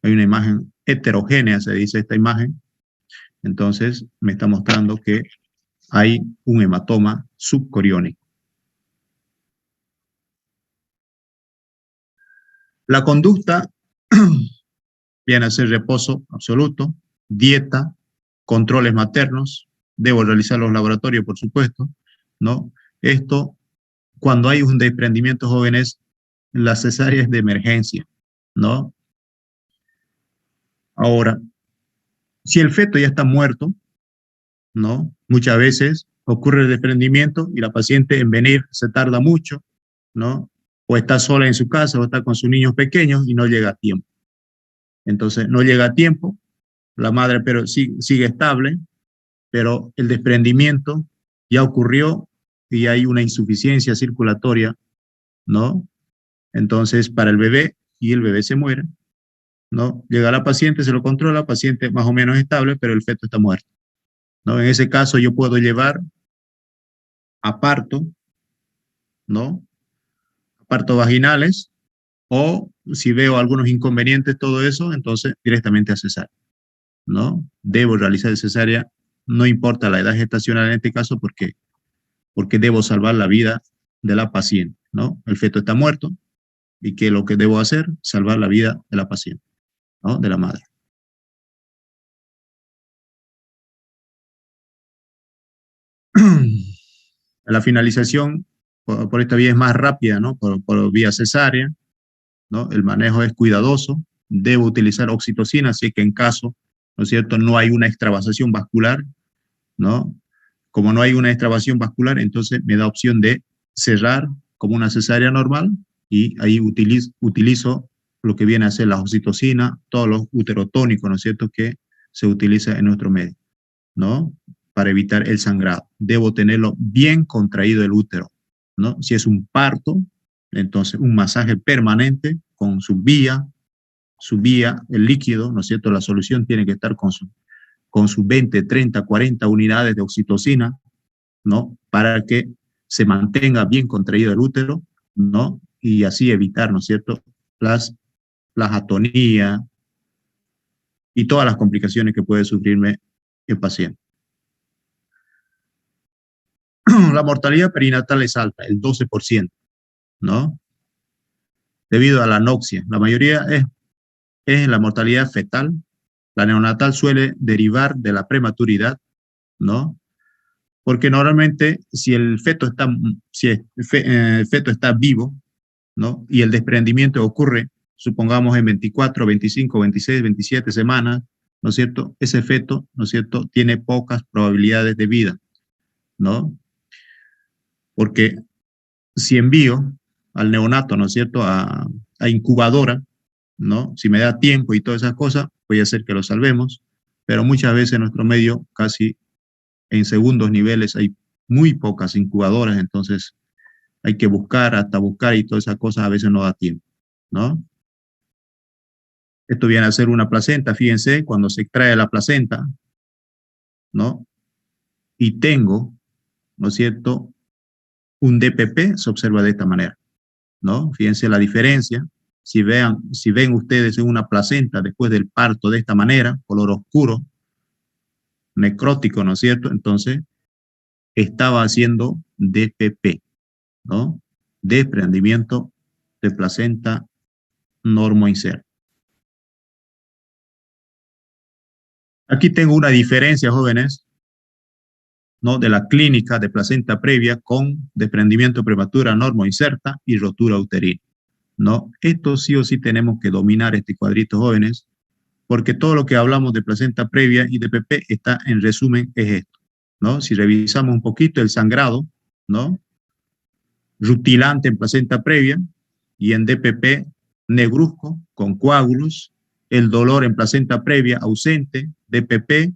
A: Hay una imagen heterogénea, se dice esta imagen. Entonces, me está mostrando que hay un hematoma subcoriónico. La conducta viene a ser reposo absoluto, dieta, controles maternos. Debo realizar los laboratorios, por supuesto, ¿no? Esto, cuando hay un desprendimiento, jóvenes, la cesárea es de emergencia, ¿no? Ahora, si el feto ya está muerto, ¿no? Muchas veces ocurre el desprendimiento y la paciente en venir se tarda mucho, ¿no? O está sola en su casa o está con sus niños pequeños y no llega a tiempo. Entonces, no llega a tiempo, la madre pero sigue estable, pero el desprendimiento ya ocurrió y hay una insuficiencia circulatoria, ¿no? Entonces, para el bebé, y el bebé se muere, ¿no? Llega la paciente, se lo controla, la paciente más o menos estable, pero el feto está muerto, ¿no? En ese caso, yo puedo llevar a parto, ¿no? A partos vaginales, o si veo algunos inconvenientes, todo eso, entonces directamente a cesárea, ¿no? Debo realizar cesárea, no importa la edad gestacional en este caso, porque debo salvar la vida de la paciente, ¿no? El feto está muerto, y ¿qué es lo que debo hacer? Salvar la vida de la paciente, ¿no? De la madre. La finalización por esta vía es más rápida, ¿no? Por vía cesárea, ¿no? El manejo es cuidadoso. Debo utilizar oxitocina, así que en caso, ¿no es cierto?, no hay una extravasación vascular, ¿no? Como no hay una extravasación vascular, entonces me da opción de cerrar como una cesárea normal y ahí utilizo lo que viene a ser la oxitocina, todos los uterotónicos, ¿no es cierto?, que se utiliza en nuestro medio, ¿no? Para evitar el sangrado. Debo tenerlo bien contraído el útero, ¿no? Si es un parto, entonces un masaje permanente con su vía, el líquido, ¿no es cierto? La solución tiene que estar con sus 20, 30, 40 unidades de oxitocina, ¿no? Para que se mantenga bien contraído el útero, ¿no? Y así evitar, ¿no es cierto?, las atonías y todas las complicaciones que puede sufrirme el paciente. La mortalidad perinatal es alta, el 12%, ¿no? Debido a la anoxia. La mayoría es la mortalidad fetal. La neonatal suele derivar de la prematuridad, ¿no? Porque normalmente si el feto está vivo, ¿no? Y el desprendimiento ocurre, supongamos en 24, 25, 26, 27 semanas, ¿no es cierto? Ese feto, ¿no es cierto?, tiene pocas probabilidades de vida, ¿no? Porque si envío al neonato, ¿no es cierto?, a incubadora, ¿no? Si me da tiempo y todas esas cosas, puede hacer que lo salvemos, pero muchas veces en nuestro medio, casi en segundos niveles, hay muy pocas incubadoras, entonces hay que buscar, hasta buscar y todas esas cosas a veces no da tiempo, ¿no? Esto viene a ser una placenta, fíjense, cuando se extrae la placenta, ¿no? Y tengo, ¿no es cierto?, un DPP, se observa de esta manera, ¿no? Fíjense la diferencia. Si ven ustedes en una placenta después del parto de esta manera, color oscuro, necrótico, ¿no es cierto? Entonces, estaba haciendo DPP, ¿no? Desprendimiento de placenta normoinserta. Aquí tengo una diferencia, jóvenes, ¿no?, de la clínica de placenta previa con desprendimiento prematura normoinserta y rotura uterina, ¿no? Esto sí o sí tenemos que dominar este cuadrito, jóvenes, porque todo lo que hablamos de placenta previa y de DPP está en resumen es esto, ¿no? Si revisamos un poquito el sangrado, ¿no?, rutilante en placenta previa y en DPP negruzco con coágulos, el dolor en placenta previa ausente, DPP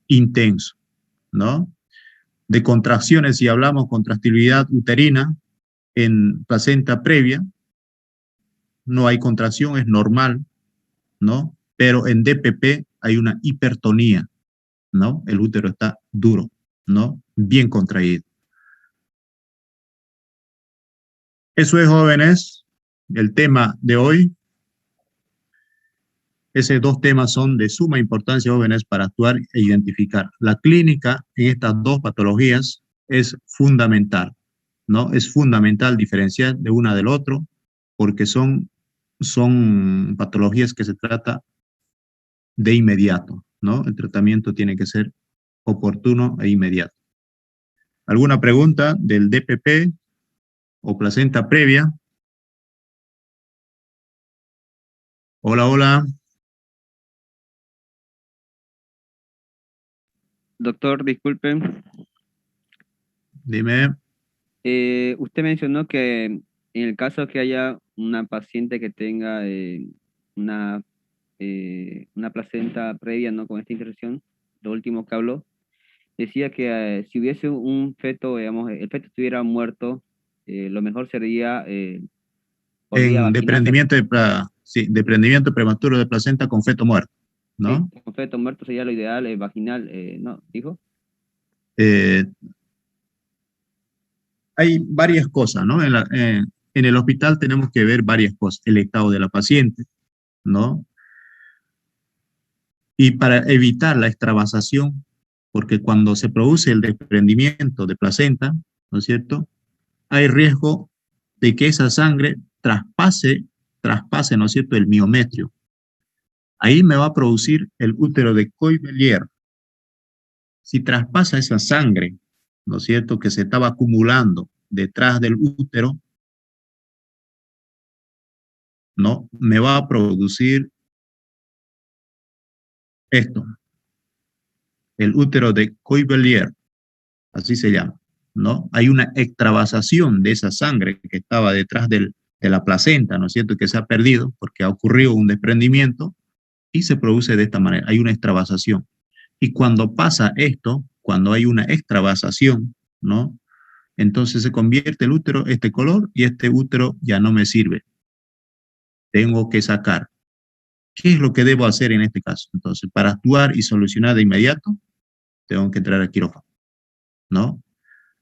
A: intenso, ¿no? De contracciones, si hablamos contractilidad uterina en placenta previa, no hay contracción, es normal, ¿no? Pero en DPP hay una hipertonía, ¿no? El útero está duro, ¿no? Bien contraído. Eso es, jóvenes, el tema de hoy. Esos dos temas son de suma importancia, jóvenes, para actuar e identificar. La clínica en estas dos patologías es fundamental, ¿no? Es fundamental diferenciar de una del otro porque son patologías que se trata de inmediato, ¿no? El tratamiento tiene que ser oportuno e inmediato. ¿Alguna pregunta del DPP o placenta previa? Hola, hola.
D: Doctor, disculpen.
A: Dime.
D: Usted mencionó que en el caso que haya una paciente que tenga una placenta previa, ¿no? Con esta intervención, lo último que habló, decía que si hubiese un feto, digamos, el feto estuviera muerto, lo mejor sería por vía
A: En
D: vaginal,
A: desprendimiento prematuro de placenta con feto muerto, ¿no?
D: sí, con feto muerto sería lo ideal, vaginal, ¿no? ¿Dijo?
A: Eh, Hay varias cosas, ¿no? En el hospital tenemos que ver varias cosas. El estado de la paciente, ¿no? Y para evitar la extravasación, porque cuando se produce el desprendimiento de placenta, ¿no es cierto? Hay riesgo de que esa sangre traspase, ¿no es cierto?, el miometrio. Ahí me va a producir el útero de Coy-Bellier. Si traspasa esa sangre, ¿no es cierto?, que se estaba acumulando detrás del útero, ¿no? Me va a producir esto, el útero de Coy-Bellier, así se llama, ¿no? Hay una extravasación de esa sangre que estaba detrás de la placenta, ¿no es cierto?, que se ha perdido porque ha ocurrido un desprendimiento y se produce de esta manera, hay una extravasación. Y cuando pasa esto, cuando hay una extravasación, ¿no? Entonces se convierte el útero, este color, y este útero ya no me sirve. Tengo que sacar. ¿Qué es lo que debo hacer en este caso? Entonces, para actuar y solucionar de inmediato, tengo que entrar al quirófano, ¿no?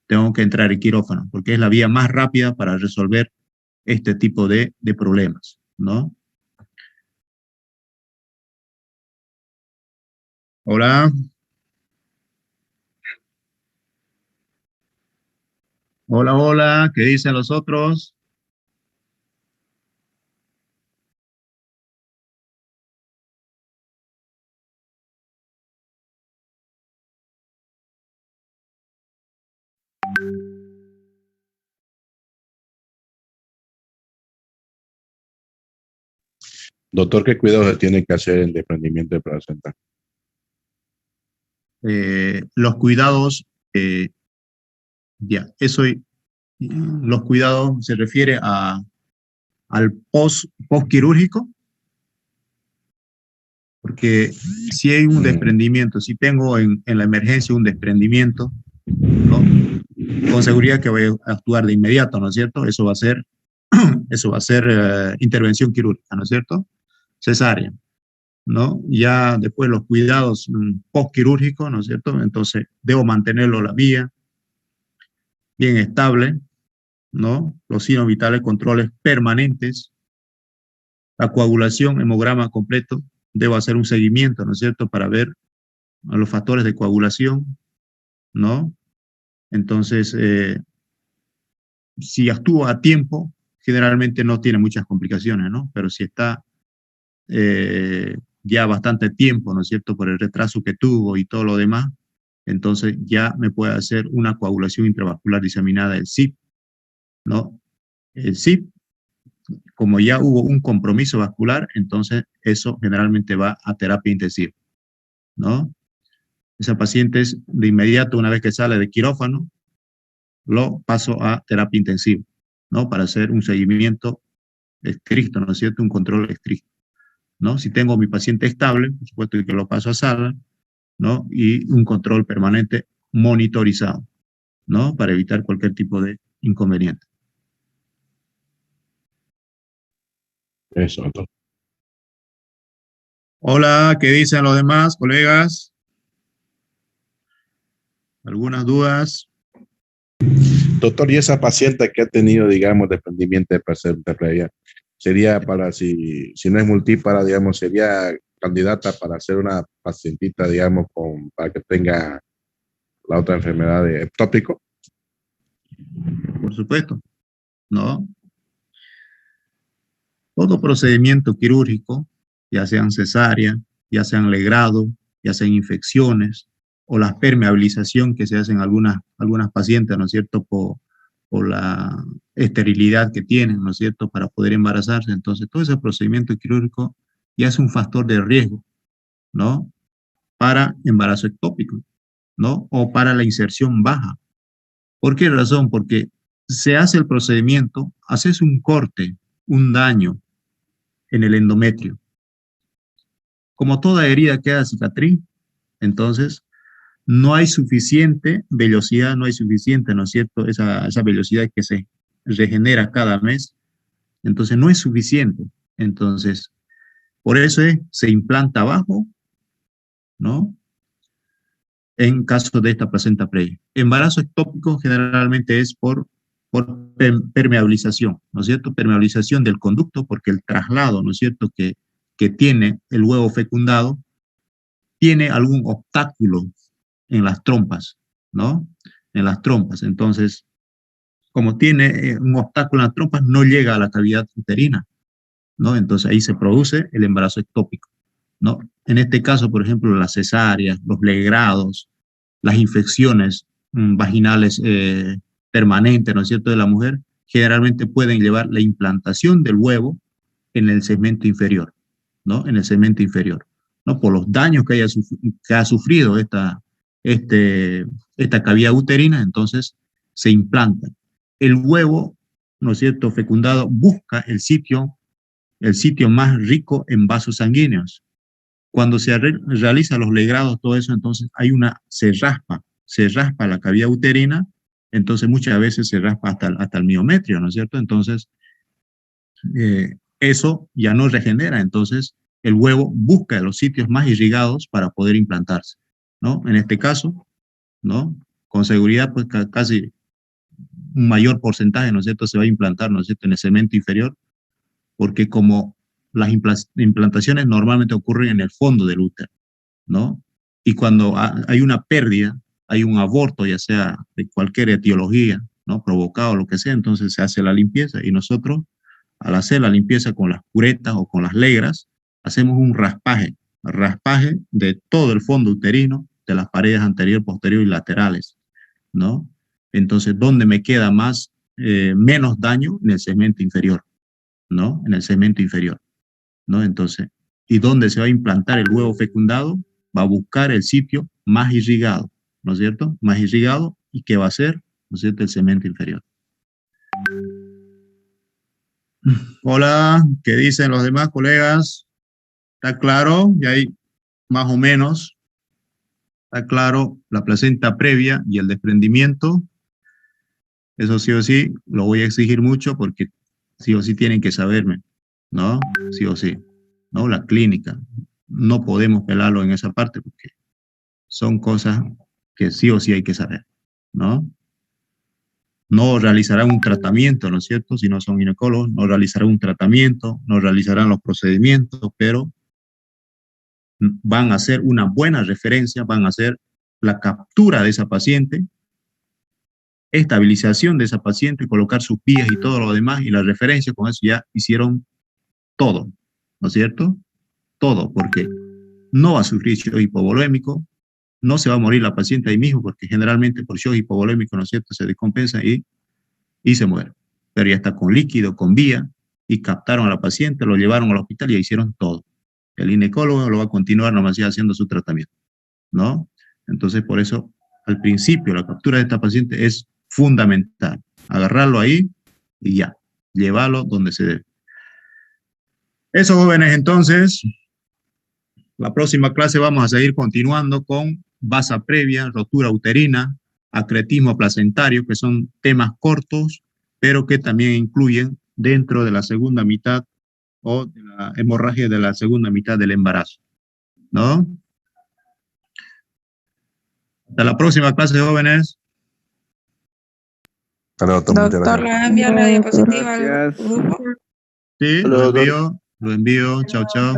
A: Tengo que entrar al quirófano, porque es la vía más rápida para resolver este tipo de problemas, ¿no? Hola. Hola, hola, ¿qué dicen los otros?
C: Doctor, ¿qué cuidados se tiene que hacer en desprendimiento de placenta?
A: Los cuidados, ya, los cuidados se refiere al postquirúrgico, porque si hay un desprendimiento, si tengo en la emergencia un desprendimiento, ¿no? Con seguridad que voy a actuar de inmediato, ¿no es cierto? Eso va a ser intervención quirúrgica, ¿no es cierto? Cesárea, ¿no? Ya después los cuidados postquirúrgicos, ¿no es cierto? Entonces debo mantenerlo la vía bien estable, ¿no? Los signos vitales, controles permanentes, la coagulación, hemograma completo, debo hacer un seguimiento, ¿no es cierto?, para ver a los factores de coagulación, ¿no? Entonces, si actúo a tiempo, generalmente no tiene muchas complicaciones, ¿no? Pero si está ya bastante tiempo, ¿no es cierto?, por el retraso que tuvo y todo lo demás, entonces ya me puede hacer una coagulación intravascular diseminada del CIP, ¿no? El CIP, como ya hubo un compromiso vascular, entonces eso generalmente va a terapia intensiva, ¿no? Esa paciente es de inmediato, una vez que sale de quirófano, lo paso a terapia intensiva, ¿no? Para hacer un seguimiento estricto, ¿no es cierto? Un control estricto, ¿no? Si tengo mi paciente estable, por supuesto que lo paso a sala, ¿no? Y un control permanente monitorizado, ¿no? Para evitar cualquier tipo de inconveniente.
C: Eso, doctor.
A: Hola, ¿qué dicen los demás colegas? ¿Algunas dudas?
C: Doctor, y esa paciente que ha tenido, digamos, desprendimiento de placenta previa, sería para, si no es multípara, digamos, sería candidata para ser una pacientita, digamos, para que tenga la otra enfermedad de ectópico?
A: Por supuesto, ¿no? Todo procedimiento quirúrgico, ya sean cesárea, ya sean legrado, ya sean infecciones, o la permeabilización que se hacen algunas pacientes, ¿no es cierto?, por la esterilidad que tienen, ¿no es cierto?, para poder embarazarse. Entonces, todo ese procedimiento quirúrgico ya es un factor de riesgo, ¿no?, para embarazo ectópico, ¿no?, o para la inserción baja. ¿Por qué razón? Porque se hace el procedimiento, haces un corte, un daño en el endometrio. Como toda herida queda cicatriz, entonces no hay suficiente velocidad, no hay suficiente, ¿no es cierto?, esa velocidad que se regenera cada mes, entonces no es suficiente. Entonces, por eso se implanta abajo, ¿no?, en caso de esta placenta previa. Embarazo ectópico generalmente es por permeabilización, ¿no es cierto?, permeabilización del conducto, porque el traslado, ¿no es cierto?, que tiene el huevo fecundado, tiene algún obstáculo en las trompas, ¿no? En las trompas. Entonces, como tiene un obstáculo en las trompas, no llega a la cavidad uterina, ¿no? Entonces ahí se produce el embarazo ectópico, ¿no? En este caso, por ejemplo, las cesáreas, los legrados, las infecciones vaginales permanentes, ¿no es cierto?, de la mujer, generalmente pueden llevar la implantación del huevo en el segmento inferior, ¿no? En el segmento inferior, ¿no? Por los daños que ha sufrido esta cavidad uterina, entonces se implanta. El huevo, ¿no es cierto?, fecundado, busca el sitio más rico en vasos sanguíneos. Cuando se realizan los legrados, todo eso, entonces se raspa la cavidad uterina, entonces muchas veces se raspa hasta el miometrio, ¿no es cierto? Entonces, eso ya no regenera, entonces el huevo busca los sitios más irrigados para poder implantarse, ¿no? En este caso, ¿no?, con seguridad, pues casi un mayor porcentaje, ¿no es cierto?, se va a implantar, ¿no es cierto?, en el segmento inferior, porque como las implantaciones normalmente ocurren en el fondo del útero, ¿no? Y cuando hay una pérdida, hay un aborto, ya sea de cualquier etiología, ¿no?, provocado, lo que sea, entonces se hace la limpieza y nosotros, al hacer la limpieza con las curetas o con las legras, hacemos un raspaje de todo el fondo uterino, de las paredes anterior, posterior y laterales, ¿no? Entonces, ¿dónde me queda menos daño? En el segmento inferior, ¿no? En el segmento inferior, ¿no? Entonces, ¿y dónde se va a implantar el huevo fecundado? Va a buscar el sitio más irrigado, ¿no es cierto? Más irrigado, ¿y qué va a hacer? ¿No es cierto? El segmento inferior. Hola, ¿qué dicen los demás colegas? ¿Está claro? Y ahí, más o menos, ¿está claro la placenta previa y el desprendimiento? Eso sí o sí, lo voy a exigir mucho porque sí o sí tienen que saberme, ¿no? Sí o sí, ¿no? La clínica. No podemos pelarlo en esa parte porque son cosas que sí o sí hay que saber, ¿no? No realizarán un tratamiento, ¿no es cierto? Si no son ginecólogos, no realizarán un tratamiento, no realizarán los procedimientos, pero van a hacer una buena referencia, van a hacer la captura de esa paciente, estabilización de esa paciente, colocar sus vías y todo lo demás, y la referencia, con eso ya hicieron todo, ¿no es cierto? Todo, porque no va a sufrir shock hipovolémico, no se va a morir la paciente ahí mismo, porque generalmente por shock hipovolémico, ¿no es cierto?, se descompensa y se muere. Pero ya está con líquido, con vía, y captaron a la paciente, lo llevaron al hospital y hicieron todo. El ginecólogo lo va a continuar nomás ya haciendo su tratamiento, ¿no? Entonces, por eso, al principio, la captura de esta paciente es fundamental. Agarrarlo ahí y ya, llevarlo donde se debe. Eso, jóvenes, entonces, la próxima clase vamos a seguir continuando con vasa previa, rotura uterina, acretismo placentario, que son temas cortos, pero que también incluyen dentro de la segunda mitad o de la hemorragia de la segunda mitad del embarazo, ¿no? Hasta la próxima clase, jóvenes.
C: Hasta luego, muchas
E: Doctor,
C: gracias.
E: le va a enviar la diapositiva al
D: Gracias.
E: grupo.
A: Sí, lo envío. Chao, chao.